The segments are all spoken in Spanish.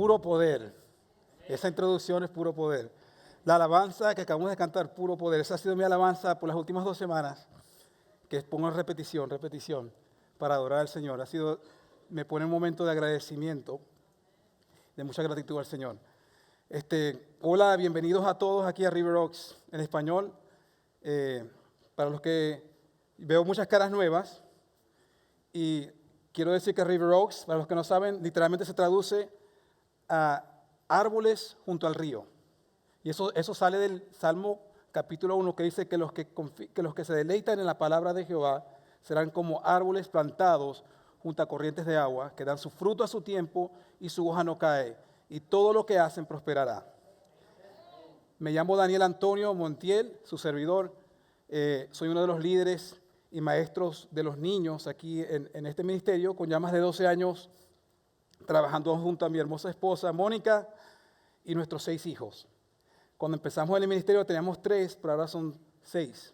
Puro poder. Esa introducción es puro poder. La alabanza que acabamos de cantar, puro poder. Esa ha sido mi alabanza por las últimas 2 semanas, que pongo en repetición, para adorar al Señor. Me pone un momento de agradecimiento, de mucha gratitud al Señor. Hola, bienvenidos a todos aquí a River Oaks en español. Para los que veo muchas caras nuevas, y quiero decir que River Oaks, para los que no saben, literalmente se traduce a árboles junto al río. Y eso sale del Salmo capítulo 1, que dice que los que se deleitan en la palabra de Jehová serán como árboles plantados junto a corrientes de agua, que dan su fruto a su tiempo y su hoja no cae, y todo lo que hacen prosperará. Me llamo Daniel Antonio Montiel, su servidor. Soy uno de los líderes y maestros de los niños aquí en este ministerio, con ya más de 12 años trabajando junto a mi hermosa esposa Mónica y nuestros 6 hijos. Cuando empezamos en el ministerio teníamos 3, pero ahora son 6.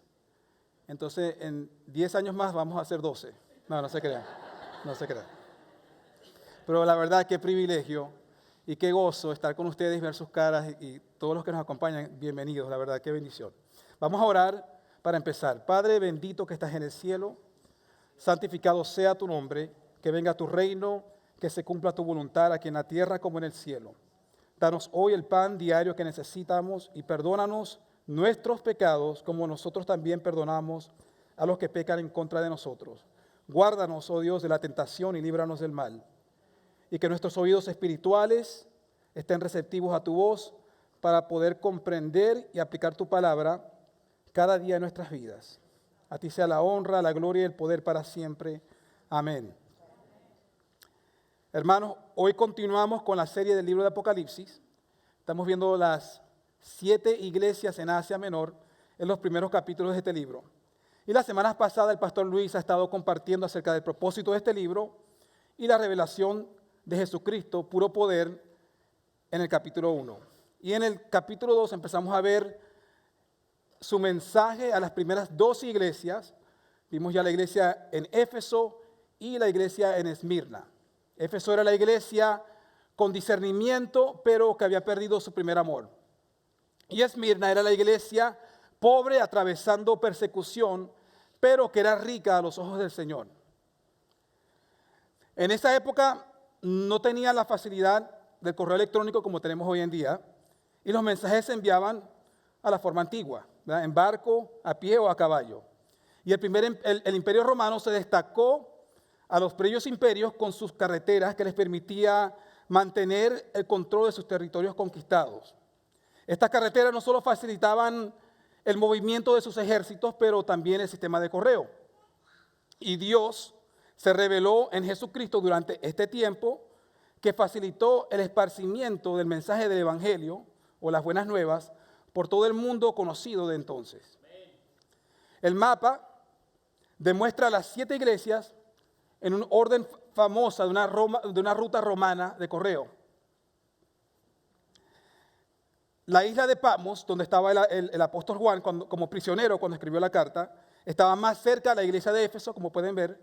Entonces, en 10 años más vamos a hacer 12. No se crean. Pero la verdad, qué privilegio y qué gozo estar con ustedes, ver sus caras y todos los que nos acompañan, bienvenidos, la verdad, qué bendición. Vamos a orar para empezar. Padre bendito que estás en el cielo, santificado sea tu nombre, que venga tu reino, que se cumpla tu voluntad aquí en la tierra como en el cielo. Danos hoy el pan diario que necesitamos y perdónanos nuestros pecados como nosotros también perdonamos a los que pecan en contra de nosotros. Guárdanos, oh Dios, de la tentación y líbranos del mal. Y que nuestros oídos espirituales estén receptivos a tu voz para poder comprender y aplicar tu palabra cada día de nuestras vidas. A ti sea la honra, la gloria y el poder para siempre. Amén. Hermanos, hoy continuamos con la serie del libro de Apocalipsis. Estamos viendo las 7 iglesias en Asia Menor en los primeros capítulos de este libro. Y las semanas pasadas el pastor Luis ha estado compartiendo acerca del propósito de este libro y la revelación de Jesucristo, puro poder, en el capítulo 1. Y en el capítulo 2 empezamos a ver su mensaje a las primeras 2 iglesias. Vimos ya la iglesia en Éfeso y la iglesia en Esmirna. Éfeso era la iglesia con discernimiento, pero que había perdido su primer amor. Y Esmirna era la iglesia pobre, atravesando persecución, pero que era rica a los ojos del Señor. En esa época no tenía la facilidad del correo electrónico como tenemos hoy en día, y los mensajes se enviaban a la forma antigua, ¿verdad? En barco, a pie o a caballo. Y el imperio romano se destacó a los previos imperios con sus carreteras que les permitía mantener el control de sus territorios conquistados. Estas carreteras no solo facilitaban el movimiento de sus ejércitos, pero también el sistema de correo. Y Dios se reveló en Jesucristo durante este tiempo, que facilitó el esparcimiento del mensaje del Evangelio o las buenas nuevas por todo el mundo conocido de entonces. El mapa demuestra las 7 iglesias en un orden famosa de una ruta romana de correo. La isla de Patmos, donde estaba el apóstol Juan como prisionero cuando escribió la carta, estaba más cerca de la iglesia de Éfeso, como pueden ver,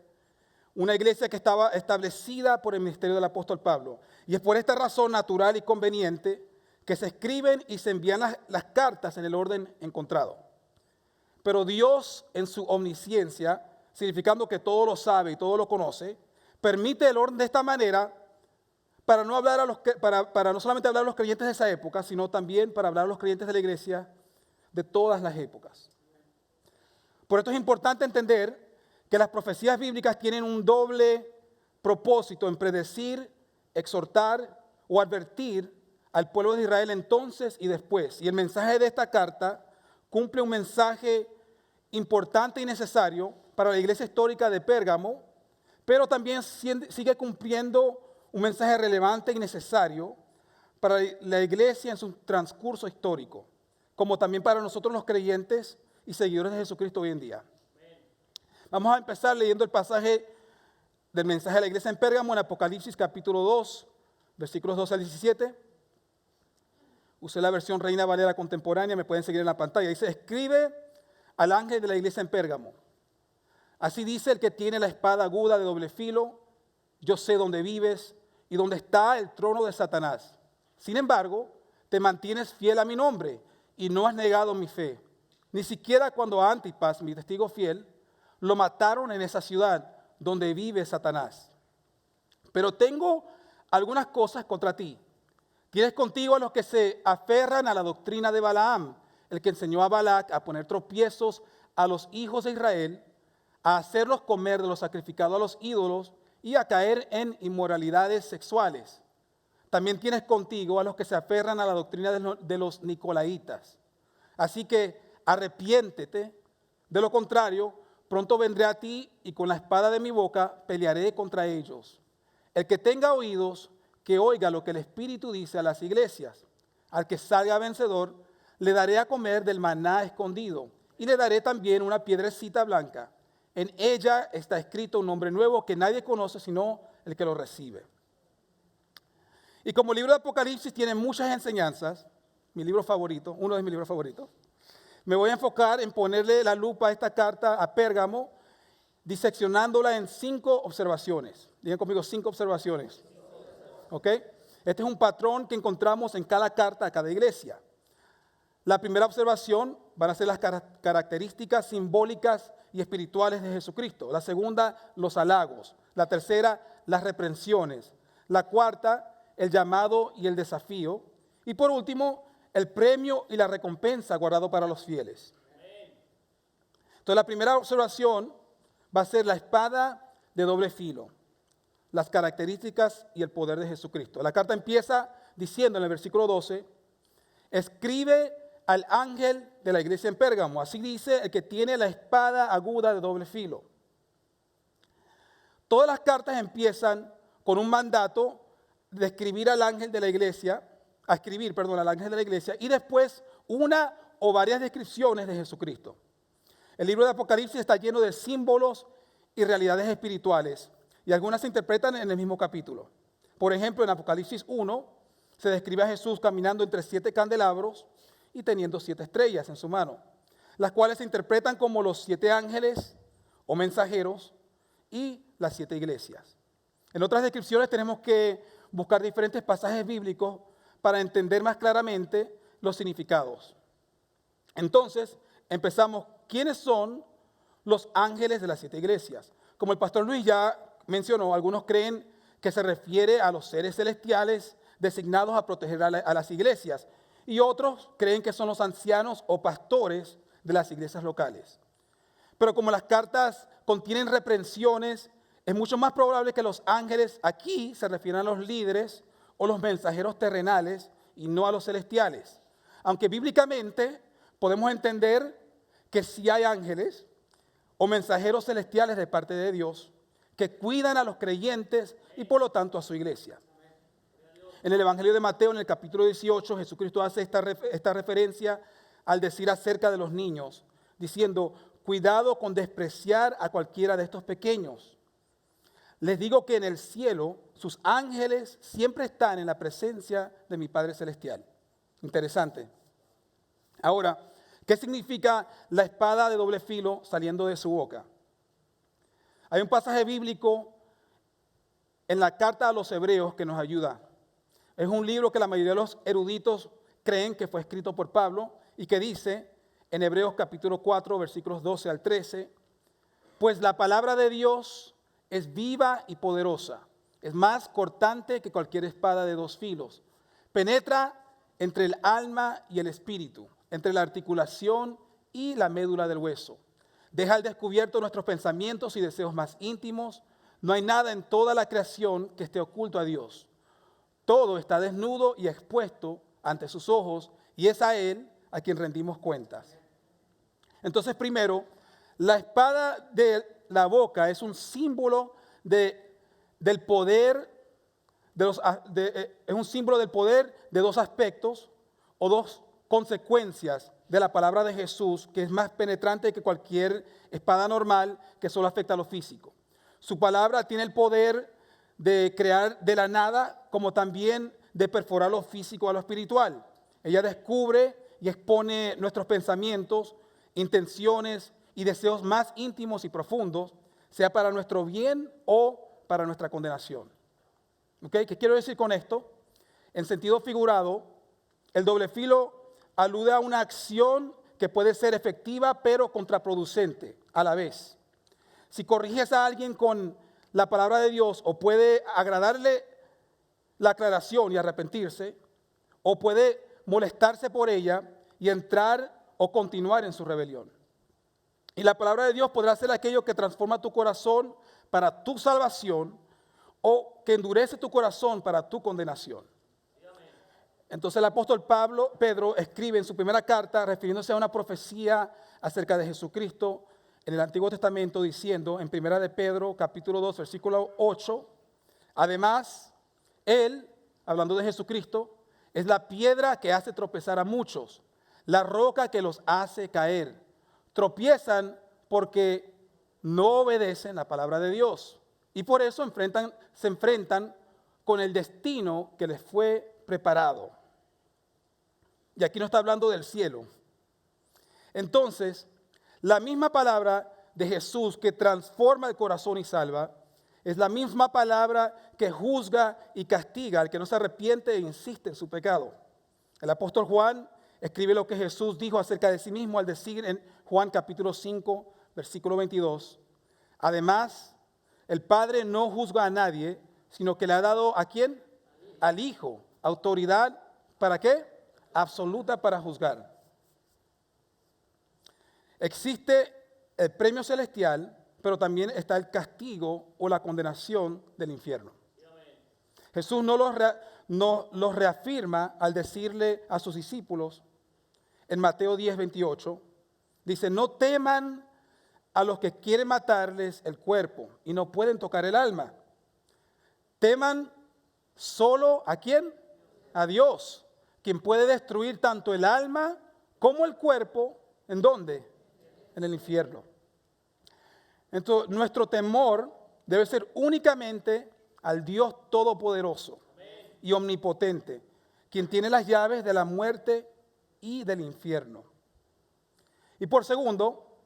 una iglesia que estaba establecida por el ministerio del apóstol Pablo. Y es por esta razón natural y conveniente que se escriben y se envían las cartas en el orden encontrado. Pero Dios, en su omnisciencia, significando que todo lo sabe y todo lo conoce, permite el orden de esta manera para no solamente hablar a los creyentes de esa época, sino también para hablar a los creyentes de la iglesia de todas las épocas. Por esto es importante entender que las profecías bíblicas tienen un doble propósito en predecir, exhortar o advertir al pueblo de Israel entonces y después. Y el mensaje de esta carta cumple un mensaje importante y necesario para la iglesia histórica de Pérgamo, pero también sigue cumpliendo un mensaje relevante y necesario para la iglesia en su transcurso histórico, como también para nosotros los creyentes y seguidores de Jesucristo hoy en día. Vamos a empezar leyendo el pasaje del mensaje de la iglesia en Pérgamo en Apocalipsis capítulo 2, versículos 12 al 17. Usé la versión Reina Valera contemporánea, me pueden seguir en la pantalla. Dice: escribe al ángel de la iglesia en Pérgamo. Así dice el que tiene la espada aguda de doble filo: yo sé dónde vives y dónde está el trono de Satanás. Sin embargo, te mantienes fiel a mi nombre y no has negado mi fe. Ni siquiera cuando a Antipas, mi testigo fiel, lo mataron en esa ciudad donde vive Satanás. Pero tengo algunas cosas contra ti. Tienes contigo a los que se aferran a la doctrina de Balaam, el que enseñó a Balac a poner tropiezos a los hijos de Israel, a hacerlos comer de lo sacrificado a los ídolos y a caer en inmoralidades sexuales. También tienes contigo a los que se aferran a la doctrina de los nicolaitas. Así que arrepiéntete, de lo contrario, pronto vendré a ti y con la espada de mi boca pelearé contra ellos. El que tenga oídos, que oiga lo que el Espíritu dice a las iglesias. Al que salga vencedor, le daré a comer del maná escondido y le daré también una piedrecita blanca. En ella está escrito un nombre nuevo que nadie conoce sino el que lo recibe. Y como el libro de Apocalipsis tiene muchas enseñanzas, mi libro favorito, uno de mis libros favoritos, me voy a enfocar en ponerle la lupa a esta carta a Pérgamo, diseccionándola en 5 observaciones. Digan conmigo 5 observaciones. ¿Ok? Este es un patrón que encontramos en cada carta a cada iglesia. La primera observación van a ser las características simbólicas y espirituales de Jesucristo. La segunda, los halagos. La tercera, las reprensiones. La cuarta, el llamado y el desafío. Y por último, el premio y la recompensa guardado para los fieles. Entonces, la primera observación va a ser la espada de doble filo, las características y el poder de Jesucristo. La carta empieza diciendo en el versículo 12, escribe al ángel de la iglesia en Pérgamo. Así dice el que tiene la espada aguda de doble filo. Todas las cartas empiezan con un mandato de escribir al ángel de la iglesia, al ángel de la iglesia, y después una o varias descripciones de Jesucristo. El libro de Apocalipsis está lleno de símbolos y realidades espirituales, y algunas se interpretan en el mismo capítulo. Por ejemplo, en Apocalipsis 1 se describe a Jesús caminando entre 7 candelabros y teniendo 7 estrellas en su mano, las cuales se interpretan como los 7 ángeles o mensajeros y las 7 iglesias. En otras descripciones tenemos que buscar diferentes pasajes bíblicos para entender más claramente los significados. Entonces, empezamos. ¿Quiénes son los ángeles de las 7 iglesias? Como el pastor Luis ya mencionó, algunos creen que se refiere a los seres celestiales designados a proteger a las iglesias, y otros creen que son los ancianos o pastores de las iglesias locales. Pero como las cartas contienen reprensiones, es mucho más probable que los ángeles aquí se refieran a los líderes o los mensajeros terrenales y no a los celestiales. Aunque bíblicamente podemos entender que sí hay ángeles o mensajeros celestiales de parte de Dios que cuidan a los creyentes y por lo tanto a su iglesia. En el Evangelio de Mateo, en el capítulo 18, Jesucristo hace esta referencia al decir acerca de los niños, diciendo, cuidado con despreciar a cualquiera de estos pequeños. Les digo que en el cielo sus ángeles siempre están en la presencia de mi Padre Celestial. Interesante. Ahora, ¿qué significa la espada de doble filo saliendo de su boca? Hay un pasaje bíblico en la carta a los Hebreos que nos ayuda. Es un libro que la mayoría de los eruditos creen que fue escrito por Pablo y que dice en Hebreos capítulo 4, versículos 12 al 13, pues la palabra de Dios es viva y poderosa, es más cortante que cualquier espada de 2 filos, penetra entre el alma y el espíritu, entre la articulación y la médula del hueso. Deja al descubierto nuestros pensamientos y deseos más íntimos. No hay nada en toda la creación que esté oculto a Dios. Todo está desnudo y expuesto ante sus ojos y es a Él a quien rendimos cuentas. Entonces, primero, la espada de la boca es un símbolo del poder, es un símbolo del poder de 2 aspectos o 2 consecuencias de la palabra de Jesús, que es más penetrante que cualquier espada normal que solo afecta a lo físico. Su palabra tiene el poder de crear de la nada, como también de perforar lo físico a lo espiritual. Ella descubre y expone nuestros pensamientos, intenciones y deseos más íntimos y profundos, sea para nuestro bien o para nuestra condenación. ¿Okay? ¿Qué quiero decir con esto? En sentido figurado, el doble filo alude a una acción que puede ser efectiva pero contraproducente a la vez. Si corriges a alguien con la palabra de Dios, o puede agradarle la aclaración y arrepentirse, o puede molestarse por ella y entrar o continuar en su rebelión. Y la palabra de Dios podrá ser aquello que transforma tu corazón para tu salvación o que endurece tu corazón para tu condenación. Entonces el apóstol Pedro escribe en su primera carta, refiriéndose a una profecía acerca de Jesucristo en el Antiguo Testamento, diciendo en primera de Pedro, capítulo 2, versículo 8, además, Él, hablando de Jesucristo, es la piedra que hace tropezar a muchos, la roca que los hace caer. Tropiezan porque no obedecen la palabra de Dios y por eso se enfrentan con el destino que les fue preparado. Y aquí no está hablando del cielo. Entonces, la misma palabra de Jesús que transforma el corazón y salva, es la misma palabra que juzga y castiga al que no se arrepiente e insiste en su pecado. El apóstol Juan escribe lo que Jesús dijo acerca de sí mismo al decir en Juan capítulo 5, versículo 22. Además, el Padre no juzga a nadie, sino que le ha dado ¿a quién? Al Hijo. Autoridad, ¿para qué? Absoluta para juzgar. Existe el premio celestial, pero también está el castigo o la condenación del infierno. Jesús no los reafirma al decirle a sus discípulos en Mateo 10, 28. Dice, no teman a los que quieren matarles el cuerpo y no pueden tocar el alma. Teman solo ¿a quién? A Dios, quien puede destruir tanto el alma como el cuerpo. ¿En dónde? En el infierno. Entonces, nuestro temor debe ser únicamente al Dios Todopoderoso y Omnipotente, quien tiene las llaves de la muerte y del infierno. Y por segundo,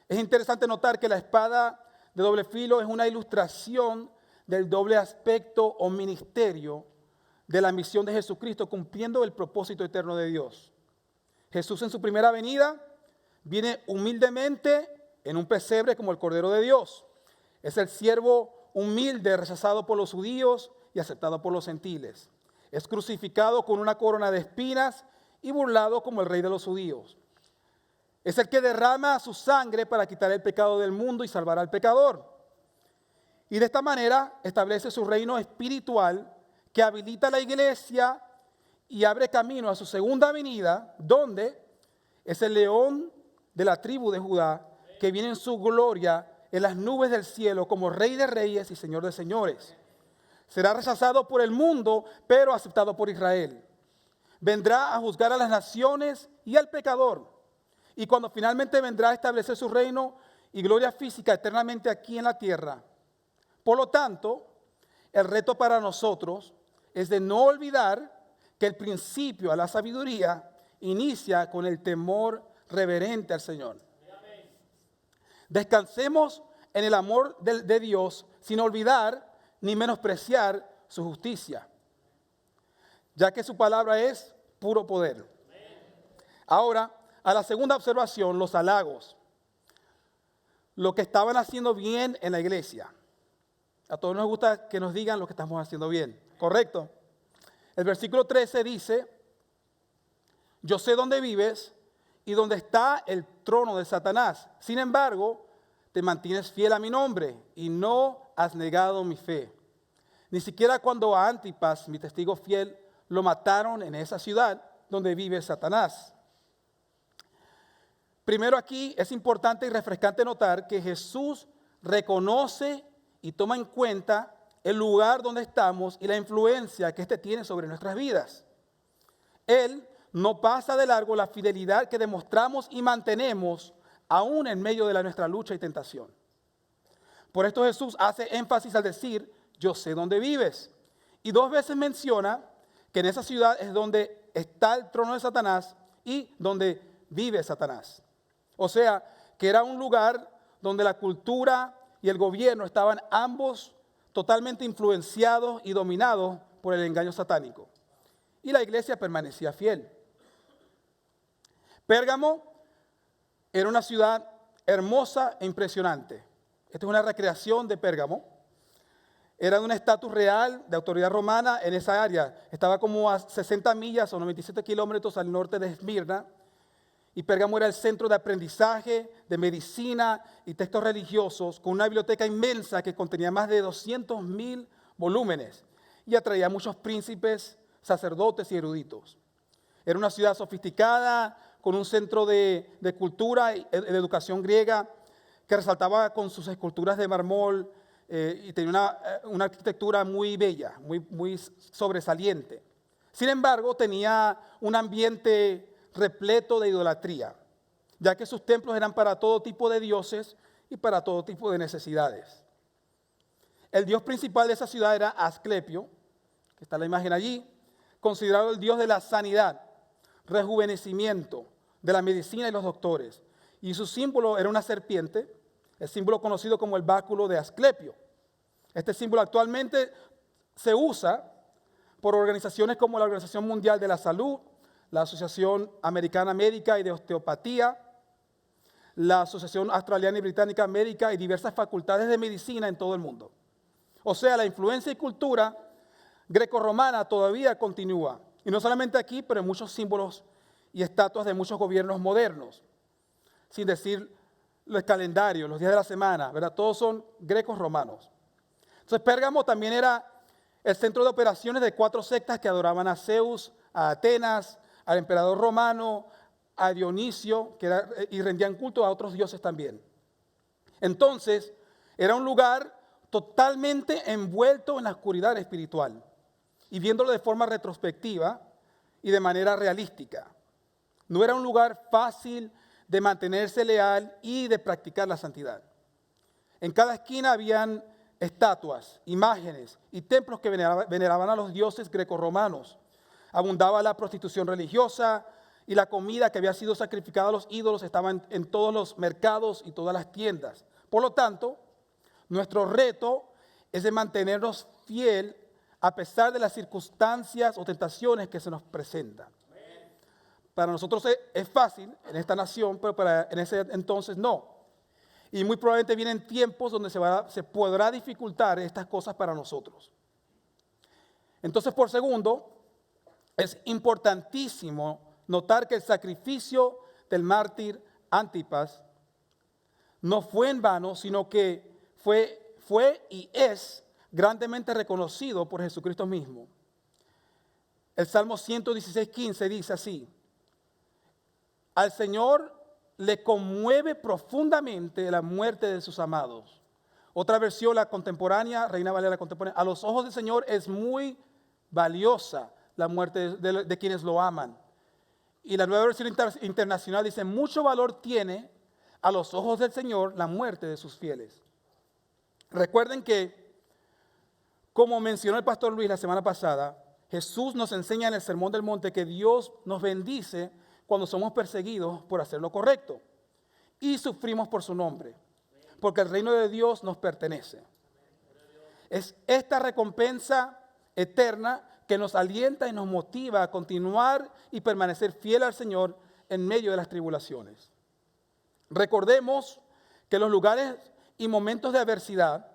es interesante notar que la espada de doble filo es una ilustración del doble aspecto o ministerio de la misión de Jesucristo cumpliendo el propósito eterno de Dios. Jesús en su primera venida viene humildemente en un pesebre como el Cordero de Dios. Es el siervo humilde, rechazado por los judíos y aceptado por los gentiles. Es crucificado con una corona de espinas y burlado como el rey de los judíos. Es el que derrama su sangre para quitar el pecado del mundo y salvar al pecador. Y de esta manera establece su reino espiritual que habilita la iglesia y abre camino a su segunda venida, donde es el león de la tribu de Judá que viene en su gloria en las nubes del cielo como Rey de Reyes y Señor de Señores. Será rechazado por el mundo, pero aceptado por Israel. Vendrá a juzgar a las naciones y al pecador. Y cuando finalmente vendrá a establecer su reino y gloria física eternamente aquí en la tierra. Por lo tanto, el reto para nosotros es de no olvidar que el principio a la sabiduría inicia con el temor reverente al Señor. Descansemos en el amor de Dios sin olvidar ni menospreciar su justicia, ya que su palabra es puro poder. Ahora, a la segunda observación, los halagos. Lo que estaban haciendo bien en la iglesia. A todos nos gusta que nos digan lo que estamos haciendo bien, ¿correcto? El versículo 13 dice, yo sé dónde vives y dónde está el trono de Satanás. Sin embargo, te mantienes fiel a mi nombre y no has negado mi fe. Ni siquiera cuando a Antipas, mi testigo fiel, lo mataron en esa ciudad donde vive Satanás. Primero aquí es importante y refrescante notar que Jesús reconoce y toma en cuenta el lugar donde estamos y la influencia que éste tiene sobre nuestras vidas. Él no pasa de largo la fidelidad que demostramos y mantenemos aún en medio de nuestra lucha y tentación. Por esto Jesús hace énfasis al decir, yo sé dónde vives. Y 2 veces menciona que en esa ciudad es donde está el trono de Satanás y donde vive Satanás. O sea, que era un lugar donde la cultura y el gobierno estaban ambos totalmente influenciados y dominados por el engaño satánico. y la iglesia permanecía fiel. Pérgamo era una ciudad hermosa e impresionante. Esta es una recreación de Pérgamo. Era de un estatus real de autoridad romana en esa área. Estaba como a 60 millas o 97 kilómetros al norte de Esmirna. Y Pérgamo era el centro de aprendizaje, de medicina y textos religiosos, con una biblioteca inmensa que contenía más de 200,000 volúmenes y atraía a muchos príncipes, sacerdotes y eruditos. Era una ciudad sofisticada, con un centro de cultura y de educación griega que resaltaba con sus esculturas de mármol y tenía una arquitectura muy bella, muy sobresaliente. Sin embargo, tenía un ambiente repleto de idolatría, ya que sus templos eran para todo tipo de dioses y para todo tipo de necesidades. El dios principal de esa ciudad era Asclepio, que está la imagen allí, considerado el dios de la sanidad, rejuvenecimiento, de la medicina y los doctores. Y su símbolo era una serpiente, el símbolo conocido como el báculo de Asclepio. Este símbolo actualmente se usa por organizaciones como la Organización Mundial de la Salud, la Asociación Americana Médica y de Osteopatía, la Asociación Australiana y Británica Médica y diversas facultades de medicina en todo el mundo. O sea, la influencia y cultura grecorromana todavía continúa. Y no solamente aquí, pero en muchos símbolos y estatuas de muchos gobiernos modernos. Sin decir los calendarios, los días de la semana, ¿verdad? Todos son grecos romanos. Entonces Pérgamo también era el centro de operaciones de 4 sectas que adoraban a Zeus, a Atenas, al emperador romano, a Dionisio, y rendían culto a otros dioses también. Entonces, era un lugar totalmente envuelto en la oscuridad espiritual, y viéndolo de forma retrospectiva y de manera realística. No era un lugar fácil de mantenerse leal y de practicar la santidad. En cada esquina habían estatuas, imágenes y templos que veneraban a los dioses grecorromanos. Abundaba la prostitución religiosa y la comida que había sido sacrificada a los ídolos estaba en todos los mercados y todas las tiendas. Por lo tanto, nuestro reto es de mantenernos fiel a pesar de las circunstancias o tentaciones que se nos presentan. Para nosotros es fácil en esta nación, pero en ese entonces no. Y muy probablemente vienen tiempos donde se podrá dificultar estas cosas para nosotros. Entonces, por segundo, es importantísimo notar que el sacrificio del mártir Antipas no fue en vano, sino que fue y es grandemente reconocido por Jesucristo mismo. El Salmo 116:15 dice así: al Señor le conmueve profundamente la muerte de sus amados. Otra versión, la contemporánea, Reina Valera contemporánea: a los ojos del Señor es muy valiosa la muerte de quienes lo aman. Y la nueva versión internacional dice: mucho valor tiene a los ojos del Señor la muerte de sus fieles. Recuerden que, como mencionó el pastor Luis la semana pasada, Jesús nos enseña en el Sermón del Monte que Dios nos bendice cuando somos perseguidos por hacer lo correcto y sufrimos por su nombre, porque el reino de Dios nos pertenece. Es esta recompensa eterna que nos alienta y nos motiva a continuar y permanecer fiel al Señor en medio de las tribulaciones. Recordemos que los lugares y momentos de adversidad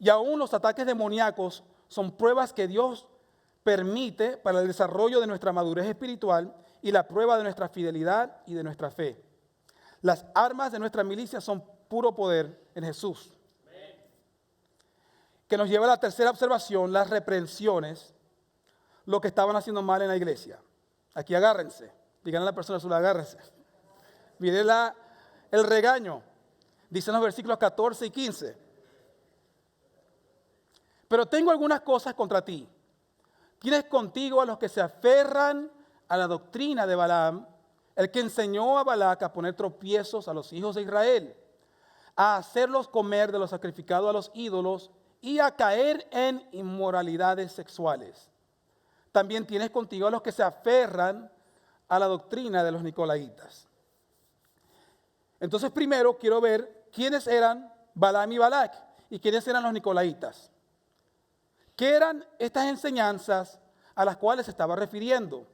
y aún los ataques demoníacos son pruebas que Dios permite para el desarrollo de nuestra madurez espiritual y la prueba de nuestra fidelidad y de nuestra fe. Las armas de nuestra milicia son puro poder en Jesús. Que nos lleva a la tercera observación, las reprensiones, lo que estaban haciendo mal en la iglesia. Aquí agárrense, díganle a la persona azul, agárrense. Miren el regaño, dicen los versículos 14 y 15. Pero tengo algunas cosas contra ti. Tienes contigo a los que se aferran a la doctrina de Balaam, el que enseñó a Balac a poner tropiezos a los hijos de Israel, a hacerlos comer de lo sacrificado a los ídolos y a caer en inmoralidades sexuales. También tienes contigo a los que se aferran a la doctrina de los nicolaitas. Entonces, primero quiero ver quiénes eran Balaam y Balac y quiénes eran los nicolaitas. ¿Qué eran estas enseñanzas a las cuales se estaba refiriendo.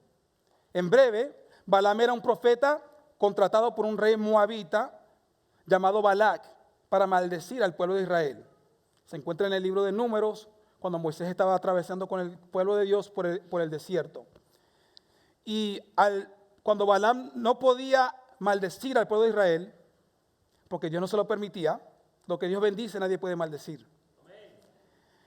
En breve, Balaam era un profeta contratado por un rey moabita llamado Balac para maldecir al pueblo de Israel. Se encuentra en el libro de Números, cuando Moisés estaba atravesando con el pueblo de Dios por el desierto. Y cuando Balaam no podía maldecir al pueblo de Israel, porque Dios no se lo permitía, lo que Dios bendice nadie puede maldecir.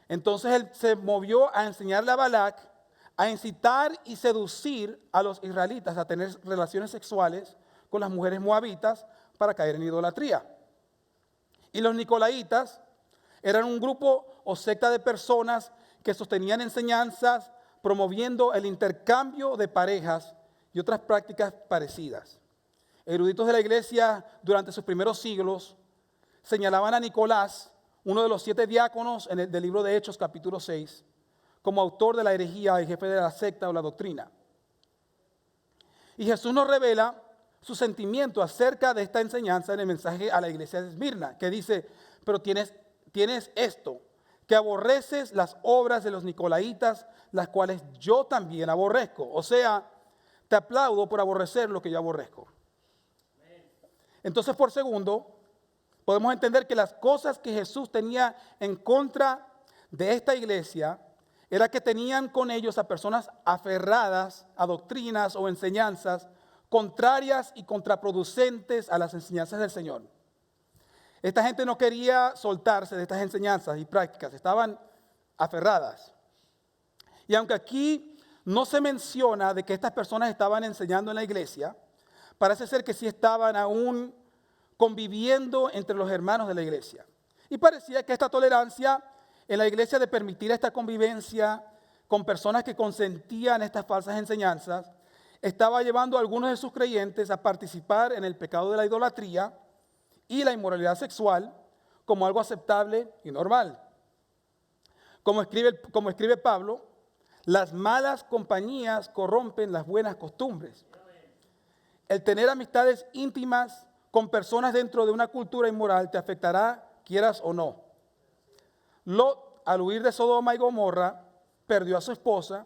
Entonces él se movió a enseñarle a Balac a incitar y seducir a los israelitas a tener relaciones sexuales con las mujeres moabitas para caer en idolatría. Y los nicolaitas eran un grupo o secta de personas que sostenían enseñanzas promoviendo el intercambio de parejas y otras prácticas parecidas. Eruditos de la iglesia durante sus primeros siglos señalaban a Nicolás, uno de los 7 diáconos del libro de Hechos capítulo 6, como autor de la herejía y jefe de la secta o la doctrina. Y Jesús nos revela su sentimiento acerca de esta enseñanza en el mensaje a la iglesia de Esmirna, que dice, pero tienes esto, que aborreces las obras de los nicolaitas, las cuales yo también aborrezco. O sea, te aplaudo por aborrecer lo que yo aborrezco. Entonces, por segundo, podemos entender que las cosas que Jesús tenía en contra de esta iglesia era que tenían con ellos a personas aferradas a doctrinas o enseñanzas contrarias y contraproducentes a las enseñanzas del Señor. Esta gente no quería soltarse de estas enseñanzas y prácticas, estaban aferradas. Y aunque aquí no se menciona de que estas personas estaban enseñando en la iglesia, parece ser que sí estaban aún conviviendo entre los hermanos de la iglesia. Y parecía que esta tolerancia en la iglesia de permitir esta convivencia con personas que consentían estas falsas enseñanzas, estaba llevando a algunos de sus creyentes a participar en el pecado de la idolatría y la inmoralidad sexual como algo aceptable y normal. Como escribe Pablo, las malas compañías corrompen las buenas costumbres. El tener amistades íntimas con personas dentro de una cultura inmoral te afectará, quieras o no. Lot, al huir de Sodoma y Gomorra, perdió a su esposa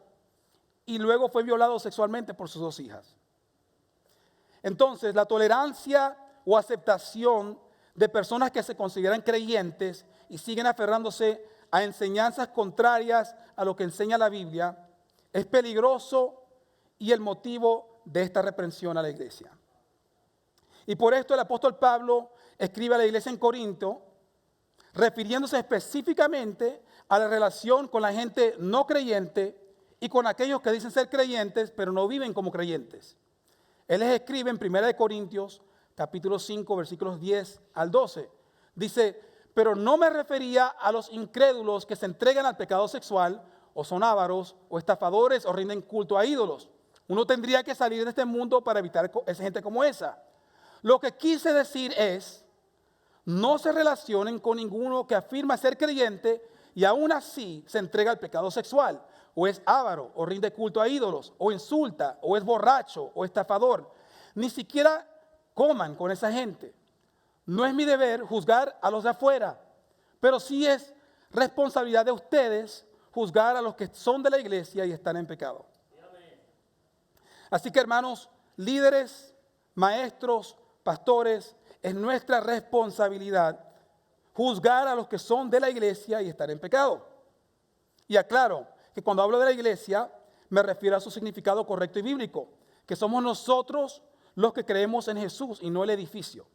y luego fue violado sexualmente por sus 2 hijas. Entonces, la tolerancia o aceptación de personas que se consideran creyentes y siguen aferrándose a enseñanzas contrarias a lo que enseña la Biblia es peligroso y el motivo de esta reprensión a la iglesia. Y por esto el apóstol Pablo escribe a la iglesia en Corinto, refiriéndose específicamente a la relación con la gente no creyente y con aquellos que dicen ser creyentes, pero no viven como creyentes. Él les escribe en 1 Corintios, capítulo 5, versículos 10 al 12. Dice, pero no me refería a los incrédulos que se entregan al pecado sexual, o son ávaros, o estafadores, o rinden culto a ídolos. Uno tendría que salir de este mundo para evitar esa gente como esa. Lo que quise decir es, no se relacionen con ninguno que afirma ser creyente y aún así se entrega al pecado sexual, o es avaro, o rinde culto a ídolos, o insulta, o es borracho, o estafador. Ni siquiera coman con esa gente. No es mi deber juzgar a los de afuera, pero sí es responsabilidad de ustedes juzgar a los que son de la iglesia y están en pecado. Así que, hermanos, líderes, maestros, pastores, es nuestra responsabilidad juzgar a los que son de la iglesia y están en pecado. Y aclaro que cuando hablo de la iglesia me refiero a su significado correcto y bíblico, que somos nosotros los que creemos en Jesús y no el edificio.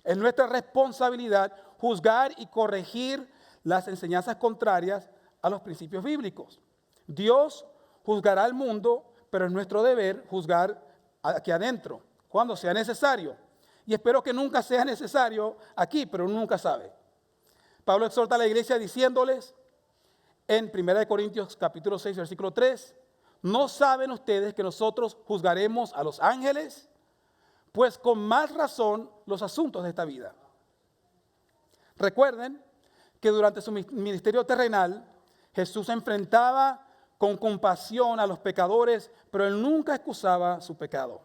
Es nuestra responsabilidad juzgar y corregir las enseñanzas contrarias a los principios bíblicos. Dios juzgará al mundo, pero es nuestro deber juzgar aquí adentro, cuando sea necesario. Y espero que nunca sea necesario aquí, pero uno nunca sabe. Pablo exhorta a la iglesia diciéndoles en 1 Corintios capítulo 6, versículo 3, ¿no saben ustedes que nosotros juzgaremos a los ángeles? Pues con más razón los asuntos de esta vida. Recuerden que durante su ministerio terrenal, Jesús se enfrentaba con compasión a los pecadores, pero él nunca excusaba su pecado.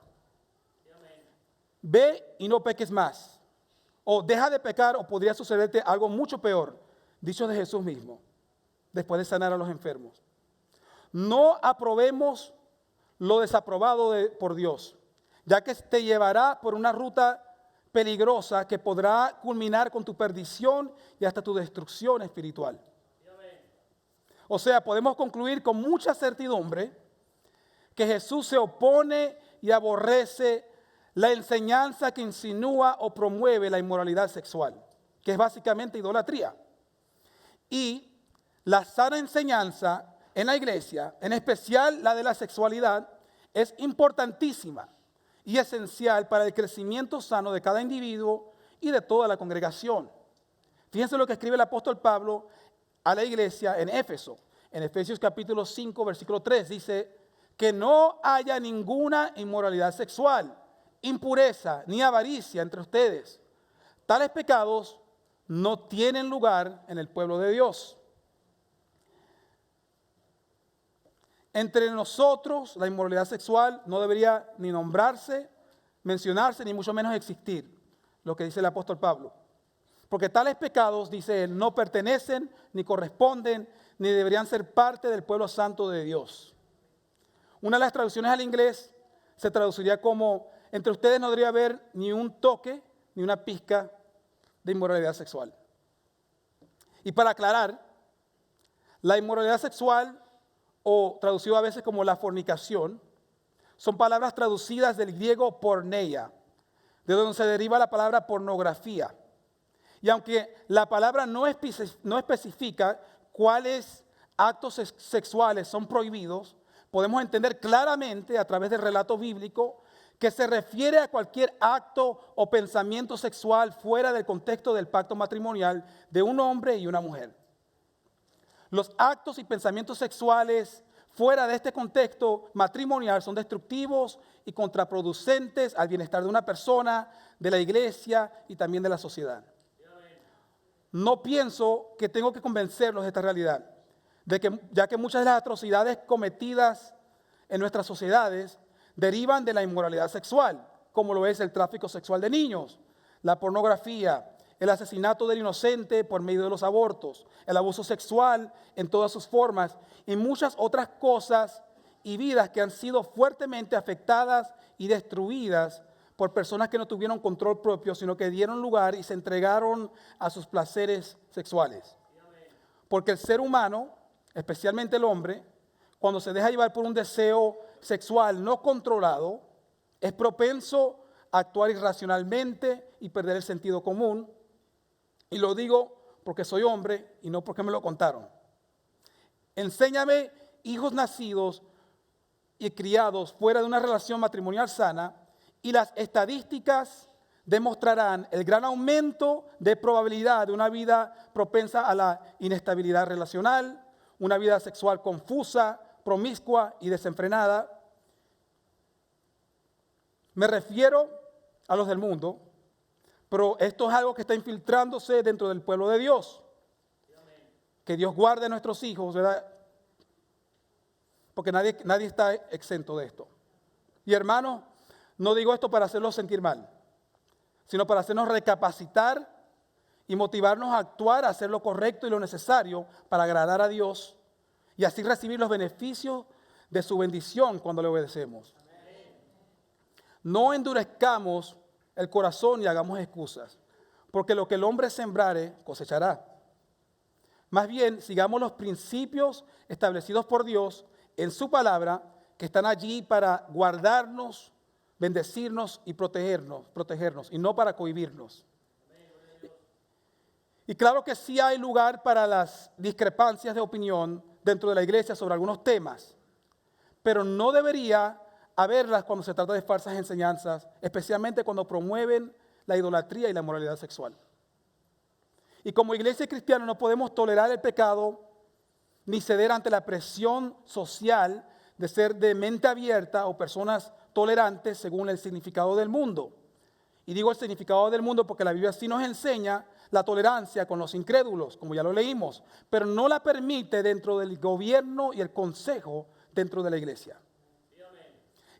Ve y no peques más. O deja de pecar o podría sucederte algo mucho peor, dicho de Jesús mismo, después de sanar a los enfermos. no aprobemos lo desaprobado por Dios, ya que te llevará por una ruta peligrosa que podrá culminar con tu perdición y hasta tu destrucción espiritual. O sea, podemos concluir con mucha certidumbre que Jesús se opone y aborrece la enseñanza que insinúa o promueve la inmoralidad sexual, que es básicamente idolatría. Y la sana enseñanza en la iglesia, en especial la de la sexualidad, es importantísima y esencial para el crecimiento sano de cada individuo y de toda la congregación. Fíjense lo que escribe el apóstol Pablo a la iglesia en Éfeso. En Efesios capítulo 5, versículo 3 dice que no haya ninguna inmoralidad sexual, impureza ni avaricia entre ustedes. Tales pecados no tienen lugar en el pueblo de Dios. Entre nosotros, la inmoralidad sexual no debería ni nombrarse, mencionarse, ni mucho menos existir, lo que dice el apóstol Pablo. Porque tales pecados, dice él, no pertenecen, ni corresponden, ni deberían ser parte del pueblo santo de Dios. Una de las traducciones al inglés se traduciría como, entre ustedes no debería haber ni un toque, ni una pizca de inmoralidad sexual. Y para aclarar, la inmoralidad sexual, o traducido a veces como la fornicación, son palabras traducidas del griego porneia, de donde se deriva la palabra pornografía. Y aunque la palabra no especifica cuáles actos sexuales son prohibidos, podemos entender claramente a través del relato bíblico que se refiere a cualquier acto o pensamiento sexual fuera del contexto del pacto matrimonial de un hombre y una mujer. Los actos y pensamientos sexuales fuera de este contexto matrimonial son destructivos y contraproducentes al bienestar de una persona, de la iglesia y también de la sociedad. No pienso que tengo que convencerlos de esta realidad, ya que muchas de las atrocidades cometidas en nuestras sociedades derivan de la inmoralidad sexual, como lo es el tráfico sexual de niños, la pornografía, el asesinato del inocente por medio de los abortos, el abuso sexual en todas sus formas y muchas otras cosas y vidas que han sido fuertemente afectadas y destruidas por personas que no tuvieron control propio, sino que dieron lugar y se entregaron a sus placeres sexuales. Porque el ser humano, especialmente el hombre, cuando se deja llevar por un deseo sexual no controlado, es propenso a actuar irracionalmente y perder el sentido común. Y lo digo porque soy hombre y no porque me lo contaron. Enséñame hijos nacidos y criados fuera de una relación matrimonial sana y las estadísticas demostrarán el gran aumento de probabilidad de una vida propensa a la inestabilidad relacional, una vida sexual confusa, promiscua y desenfrenada. Me refiero a los del mundo, pero esto es algo que está infiltrándose dentro del pueblo de Dios. Que Dios guarde a nuestros hijos, ¿verdad? Porque nadie está exento de esto. Y hermanos, no digo esto para hacerlos sentir mal, sino para hacernos recapacitar y motivarnos a actuar, a hacer lo correcto y lo necesario para agradar a Dios y así recibir los beneficios de su bendición cuando le obedecemos. No endurezcamos el corazón y hagamos excusas, porque lo que el hombre sembrare cosechará. Más bien, sigamos los principios establecidos por Dios en su palabra, que están allí para guardarnos, bendecirnos y protegernos, y no para cohibirnos. Y claro que sí hay lugar para las discrepancias de opinión dentro de la iglesia sobre algunos temas, pero no debería haberlas cuando se trata de falsas enseñanzas, especialmente cuando promueven la idolatría y la moralidad sexual. Y como iglesia cristiana no podemos tolerar el pecado ni ceder ante la presión social de ser de mente abierta o personas tolerantes según el significado del mundo. Y digo el significado del mundo porque la Biblia sí nos enseña la tolerancia con los incrédulos, como ya lo leímos, pero no la permite dentro del gobierno y el consejo dentro de la iglesia.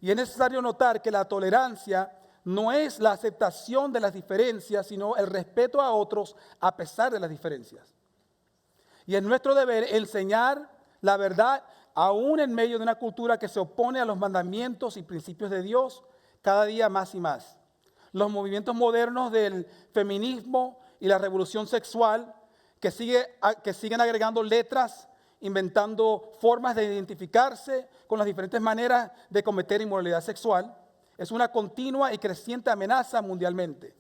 Y es necesario notar que la tolerancia no es la aceptación de las diferencias, sino el respeto a otros a pesar de las diferencias. Y es nuestro deber enseñar la verdad aún en medio de una cultura que se opone a los mandamientos y principios de Dios cada día más y más. Los movimientos modernos del feminismo y la revolución sexual que siguen agregando letras, inventando formas de identificarse con las diferentes maneras de cometer inmoralidad sexual, es una continua y creciente amenaza mundialmente.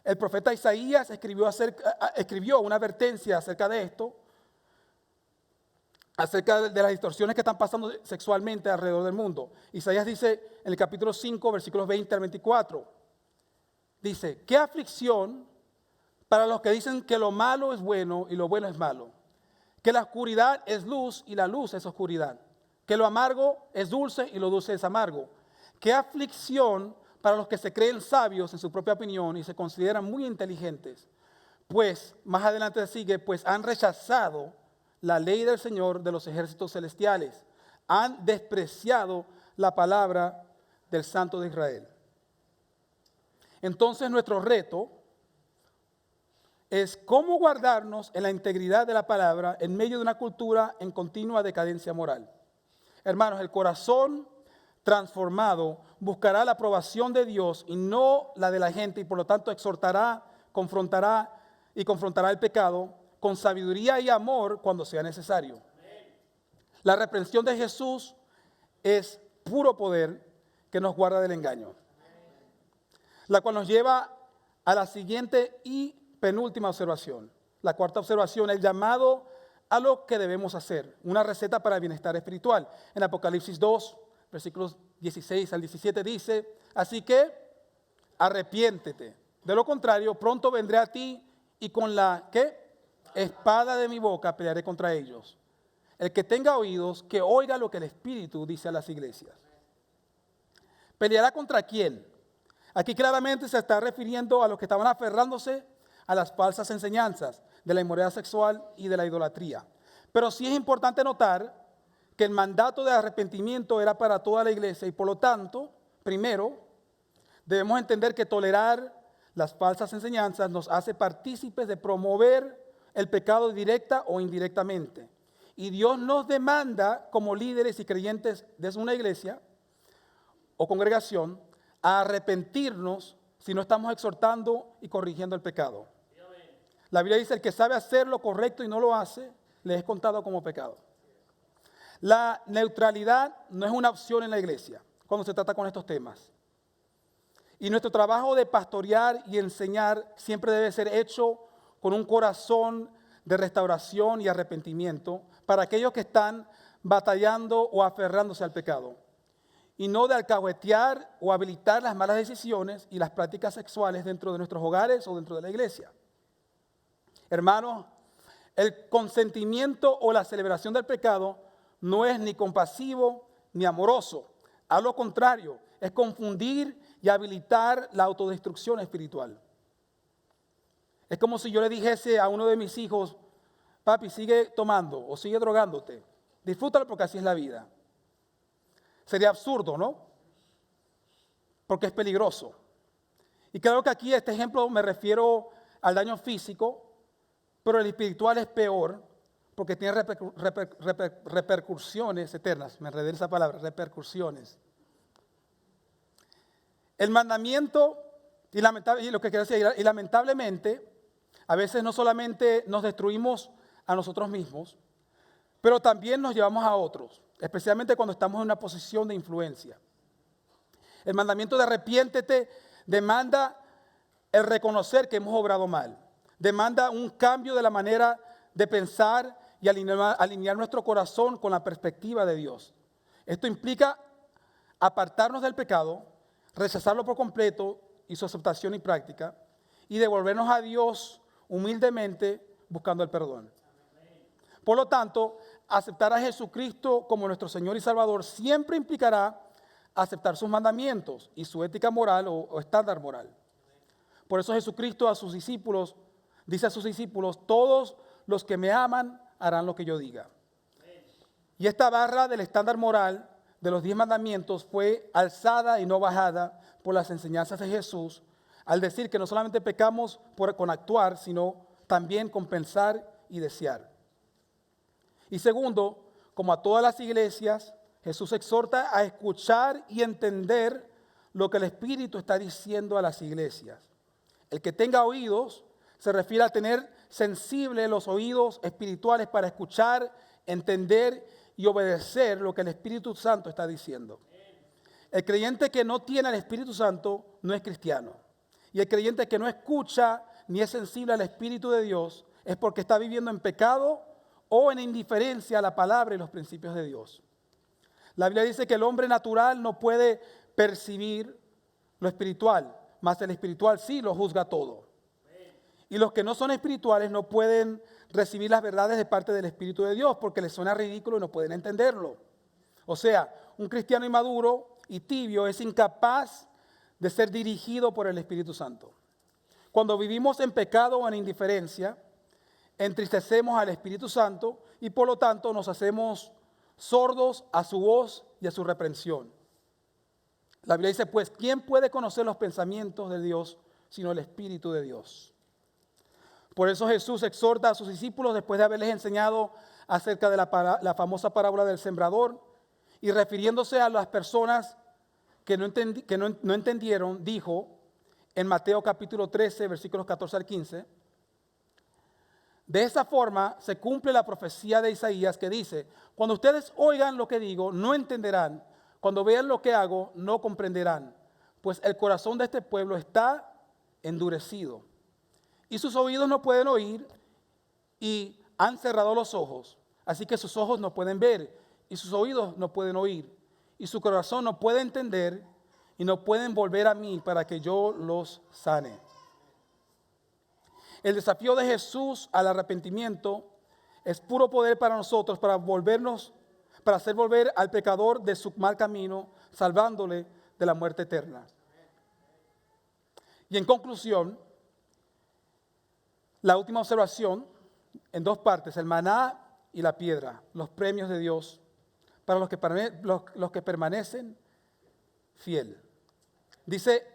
El profeta Isaías escribió una advertencia acerca de esto, acerca de las distorsiones que están pasando sexualmente alrededor del mundo. Isaías dice en el capítulo 5, versículos 20 al 24, dice, ¿qué aflicción para los que dicen que lo malo es bueno y lo bueno es malo? Que la oscuridad es luz y la luz es oscuridad. Que lo amargo es dulce y lo dulce es amargo. Qué aflicción para los que se creen sabios en su propia opinión y se consideran muy inteligentes. Pues, más adelante sigue, pues han rechazado la ley del Señor de los ejércitos celestiales. Han despreciado la palabra del Santo de Israel. Entonces nuestro reto es cómo guardarnos en la integridad de la palabra en medio de una cultura en continua decadencia moral. Hermanos, el corazón transformado buscará la aprobación de Dios y no la de la gente, y por lo tanto exhortará, confrontará el pecado con sabiduría y amor cuando sea necesario. La reprensión de Jesús es puro poder que nos guarda del engaño, la cual nos lleva a la siguiente y penúltima observación. La cuarta observación, el llamado a lo que debemos hacer, una receta para el bienestar espiritual. En Apocalipsis 2, versículos 16 al 17 dice, así que arrepiéntete. De lo contrario, pronto vendré a ti y con la espada de mi boca pelearé contra ellos. El que tenga oídos, que oiga lo que el Espíritu dice a las iglesias. ¿Peleará contra quién? Aquí claramente se está refiriendo a los que estaban aferrándose a las falsas enseñanzas de la inmoralidad sexual y de la idolatría. Pero sí es importante notar que el mandato de arrepentimiento era para toda la iglesia y por lo tanto, primero, debemos entender que tolerar las falsas enseñanzas nos hace partícipes de promover el pecado directa o indirectamente. Y Dios nos demanda como líderes y creyentes de una iglesia o congregación a arrepentirnos si no estamos exhortando y corrigiendo el pecado. La Biblia dice, el que sabe hacer lo correcto y no lo hace, le es contado como pecado. La neutralidad no es una opción en la iglesia cuando se trata con estos temas. Y nuestro trabajo de pastorear y enseñar siempre debe ser hecho con un corazón de restauración y arrepentimiento para aquellos que están batallando o aferrándose al pecado. Y no de alcahuetear o habilitar las malas decisiones y las prácticas sexuales dentro de nuestros hogares o dentro de la iglesia. Hermanos, el consentimiento o la celebración del pecado no es ni compasivo ni amoroso. A lo contrario, es confundir y habilitar la autodestrucción espiritual. Es como si yo le dijese a uno de mis hijos, papi, sigue tomando o sigue drogándote. Disfrútalo porque así es la vida. Sería absurdo, ¿no? Porque es peligroso. Y creo que aquí este ejemplo me refiero al daño físico, pero el espiritual es peor porque tiene repercusiones eternas. Me enredé en esa palabra, repercusiones. El mandamiento, y lamentablemente, a veces no solamente nos destruimos a nosotros mismos, pero también nos llevamos a otros, especialmente cuando estamos en una posición de influencia. El mandamiento de arrepiéntete demanda el reconocer que hemos obrado mal. Demanda un cambio de la manera de pensar y alinear nuestro corazón con la perspectiva de Dios. Esto implica apartarnos del pecado, rechazarlo por completo y su aceptación y práctica, y devolvernos a Dios humildemente buscando el perdón. Por lo tanto, aceptar a Jesucristo como nuestro Señor y Salvador siempre implicará aceptar sus mandamientos y su ética moral o estándar moral. Por eso Jesucristo dice a sus discípulos, todos los que me aman harán lo que yo diga. Y esta barra del estándar moral de los 10 mandamientos fue alzada y no bajada por las enseñanzas de Jesús, al decir que no solamente pecamos con actuar, sino también con pensar y desear. Y segundo, como a todas las iglesias, Jesús exhorta a escuchar y entender lo que el Espíritu está diciendo a las iglesias. El que tenga oídos se refiere a tener sensibles los oídos espirituales para escuchar, entender y obedecer lo que el Espíritu Santo está diciendo. El creyente que no tiene al Espíritu Santo no es cristiano. Y el creyente que no escucha ni es sensible al Espíritu de Dios es porque está viviendo en pecado o en indiferencia a la palabra y los principios de Dios. La Biblia dice que el hombre natural no puede percibir lo espiritual, mas el espiritual sí lo juzga todo. Y los que no son espirituales no pueden recibir las verdades de parte del Espíritu de Dios porque les suena ridículo y no pueden entenderlo. O sea, un cristiano inmaduro y tibio es incapaz de ser dirigido por el Espíritu Santo. Cuando vivimos en pecado o en indiferencia, entristecemos al Espíritu Santo y por lo tanto nos hacemos sordos a su voz y a su reprensión. La Biblia dice, pues, ¿quién puede conocer los pensamientos de Dios sino el Espíritu de Dios? Por eso Jesús exhorta a sus discípulos después de haberles enseñado acerca de la famosa parábola del sembrador y refiriéndose a las personas que no entendieron, dijo en Mateo capítulo 13, versículos 14 al 15, de esa forma se cumple la profecía de Isaías que dice, cuando ustedes oigan lo que digo, no entenderán, cuando vean lo que hago, no comprenderán, pues el corazón de este pueblo está endurecido y sus oídos no pueden oír y han cerrado los ojos, así que sus ojos no pueden ver y sus oídos no pueden oír y su corazón no puede entender y no pueden volver a mí para que yo los sane. El desafío de Jesús al arrepentimiento es puro poder para nosotros, para hacer volver al pecador de su mal camino, salvándole de la muerte eterna. Y en conclusión, la última observación en dos partes, el maná y la piedra, los premios de Dios para los que permanecen fiel. Dice,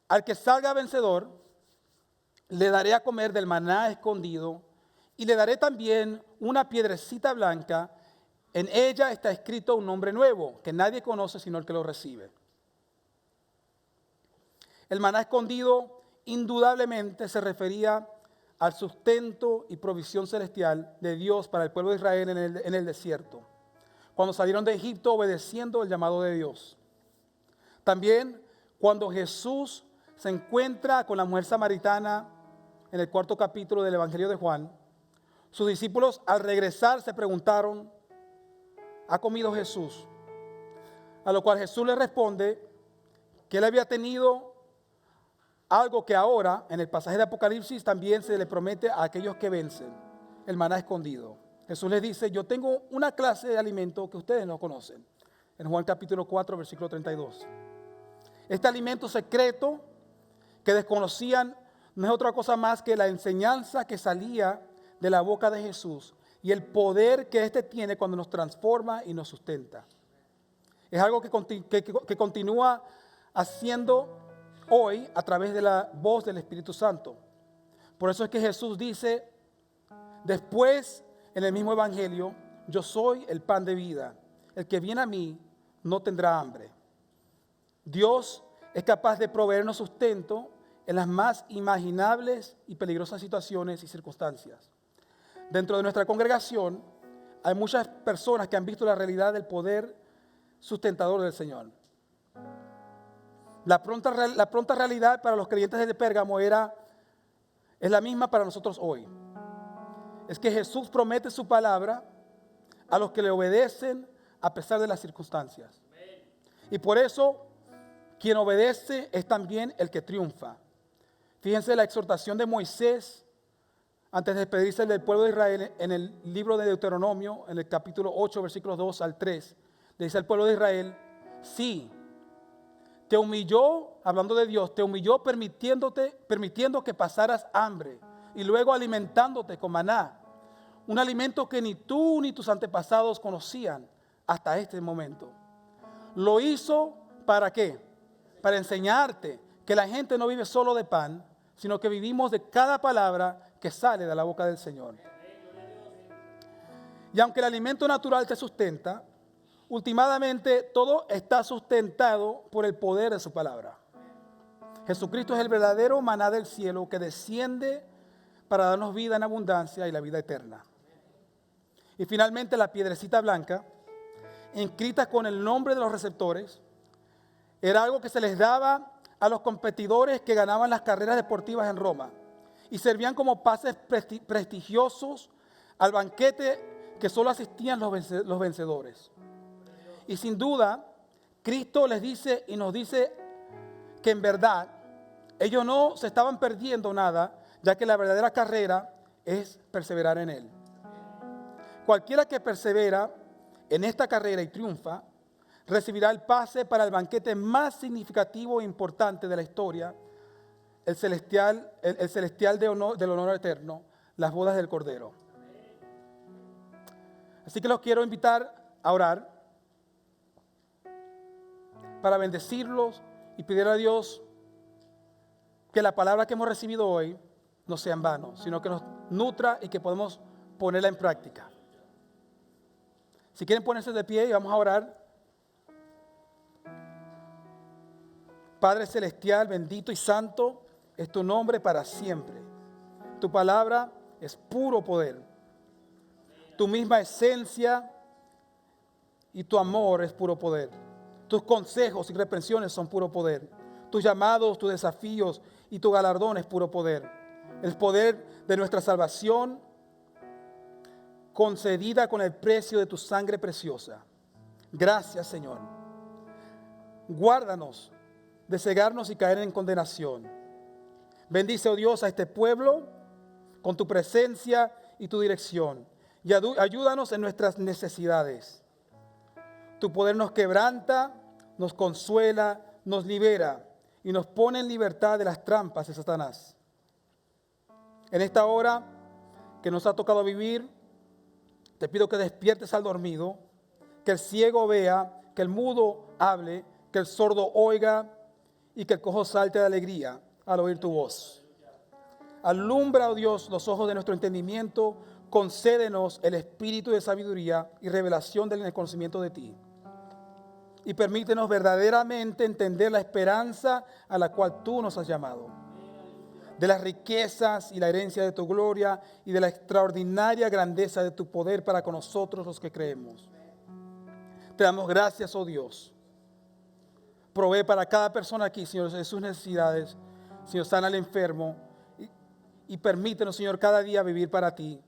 al que salga vencedor, le daré a comer del maná escondido y le daré también una piedrecita blanca. En ella está escrito un nombre nuevo que nadie conoce sino el que lo recibe. El maná escondido indudablemente se refería al sustento y provisión celestial de Dios para el pueblo de Israel en el desierto, cuando salieron de Egipto obedeciendo el llamado de Dios. También cuando Jesús se encuentra con la mujer samaritana en el 4º capítulo del Evangelio de Juan, sus discípulos al regresar se preguntaron, ¿ha comido Jesús? A lo cual Jesús le responde que él había tenido algo que ahora en el pasaje de Apocalipsis también se le promete a aquellos que vencen, el maná escondido. Jesús les dice, yo tengo una clase de alimento que ustedes no conocen. En Juan capítulo 4, versículo 32. Este alimento secreto que desconocían no es otra cosa más que la enseñanza que salía de la boca de Jesús y el poder que éste tiene cuando nos transforma y nos sustenta. Es algo que continúa haciendo hoy a través de la voz del Espíritu Santo. Por eso es que Jesús dice después en el mismo Evangelio, yo soy el pan de vida. El que viene a mí no tendrá hambre. Dios es capaz de proveernos sustento en las más imaginables y peligrosas situaciones y circunstancias. Dentro de nuestra congregación hay muchas personas que han visto la realidad del poder sustentador del Señor. La pronta realidad para los creyentes de Pérgamo es la misma para nosotros hoy. Es que Jesús promete su palabra a los que le obedecen a pesar de las circunstancias. Y por eso, quien obedece es también el que triunfa. Fíjense la exhortación de Moisés antes de despedirse del pueblo de Israel en el libro de Deuteronomio, en el capítulo 8, versículos 2 al 3. Le dice al pueblo de Israel, sí, te humilló, hablando de Dios, te humilló permitiendo que pasaras hambre y luego alimentándote con maná, un alimento que ni tú ni tus antepasados conocían hasta este momento. Lo hizo ¿para qué? Para enseñarte que la gente no vive solo de pan, sino que vivimos de cada palabra que sale de la boca del Señor. Y aunque el alimento natural te sustenta, últimamente todo está sustentado por el poder de su palabra. Jesucristo es el verdadero maná del cielo que desciende para darnos vida en abundancia y la vida eterna. Y finalmente la piedrecita blanca, inscrita con el nombre de los receptores, era algo que se les daba a los competidores que ganaban las carreras deportivas en Roma y servían como pases prestigiosos al banquete que solo asistían los vencedores. Y sin duda, Cristo les dice y nos dice que en verdad ellos no se estaban perdiendo nada, ya que la verdadera carrera es perseverar en Él. Cualquiera que persevera en esta carrera y triunfa, recibirá el pase para el banquete más significativo e importante de la historia, el celestial del honor eterno, las bodas del Cordero. Así que los quiero invitar a orar para bendecirlos y pedir a Dios que la palabra que hemos recibido hoy no sea en vano, sino que nos nutra y que podamos ponerla en práctica. Si quieren ponerse de pie y vamos a orar. Padre celestial, bendito y santo es tu nombre para siempre. Tu palabra es puro poder. Tu misma esencia y tu amor es puro poder. Tus consejos y reprensiones son puro poder. Tus llamados, tus desafíos y tu galardón es puro poder. El poder de nuestra salvación concedida con el precio de tu sangre preciosa. Gracias, Señor. Guárdanos de cegarnos y caer en condenación. Bendice, oh Dios, a este pueblo con tu presencia y tu dirección. Y ayúdanos en nuestras necesidades. Tu poder nos quebranta, nos consuela, nos libera y nos pone en libertad de las trampas de Satanás. En esta hora que nos ha tocado vivir, te pido que despiertes al dormido, que el ciego vea, que el mudo hable, que el sordo oiga y que el cojo salte de alegría al oír tu voz. Alumbra, oh Dios, los ojos de nuestro entendimiento, concédenos el espíritu de sabiduría y revelación del conocimiento de ti. Y permítenos verdaderamente entender la esperanza a la cual tú nos has llamado, de las riquezas y la herencia de tu gloria y de la extraordinaria grandeza de tu poder para con nosotros los que creemos. Te damos gracias, oh Dios. Provee para cada persona aquí, Señor, de sus necesidades. Señor, sana al enfermo y permítenos, Señor, cada día vivir para ti,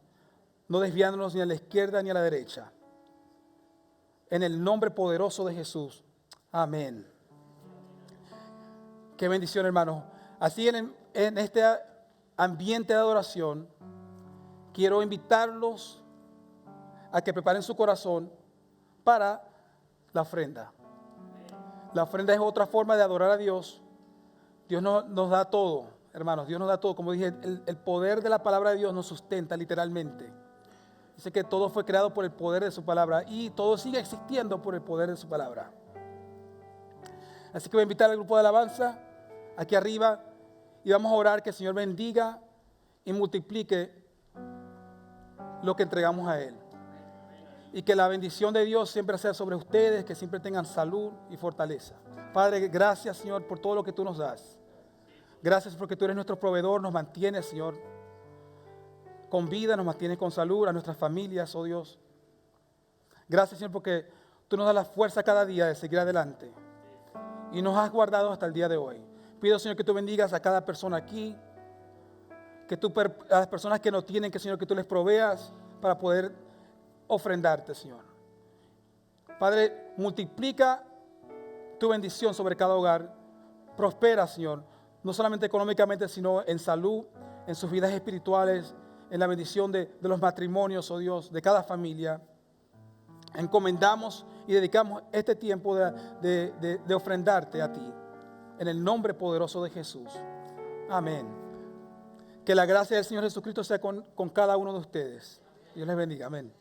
no desviándonos ni a la izquierda ni a la derecha. En el nombre poderoso de Jesús. Amén. Qué bendición, hermanos. Así en este ambiente de adoración, quiero invitarlos a que preparen su corazón para la ofrenda. La ofrenda es otra forma de adorar a Dios. Dios nos da todo, hermanos. Dios nos da todo. Como dije, el poder de la palabra de Dios nos sustenta literalmente. Dice que todo fue creado por el poder de su palabra y todo sigue existiendo por el poder de su palabra. Así que voy a invitar al grupo de alabanza aquí arriba y vamos a orar que el Señor bendiga y multiplique lo que entregamos a Él. Y que la bendición de Dios siempre sea sobre ustedes, que siempre tengan salud y fortaleza. Padre, gracias, Señor, por todo lo que tú nos das. Gracias porque tú eres nuestro proveedor, nos mantienes, Señor, con vida, nos mantienes con salud, a nuestras familias, oh Dios. Gracias, Señor, porque tú nos das la fuerza cada día de seguir adelante. Y nos has guardado hasta el día de hoy. Pido, Señor, que tú bendigas a cada persona aquí, que tú, a las personas que no tienen, que, Señor, que tú les proveas para poder ofrendarte, Señor. Padre, multiplica tu bendición sobre cada hogar. Prospera, Señor, no solamente económicamente, sino en salud, en sus vidas espirituales, en la bendición de los matrimonios, oh Dios, de cada familia. Encomendamos y dedicamos este tiempo de ofrendarte a ti, en el nombre poderoso de Jesús. Amén. Que la gracia del Señor Jesucristo sea con cada uno de ustedes. Dios les bendiga. Amén.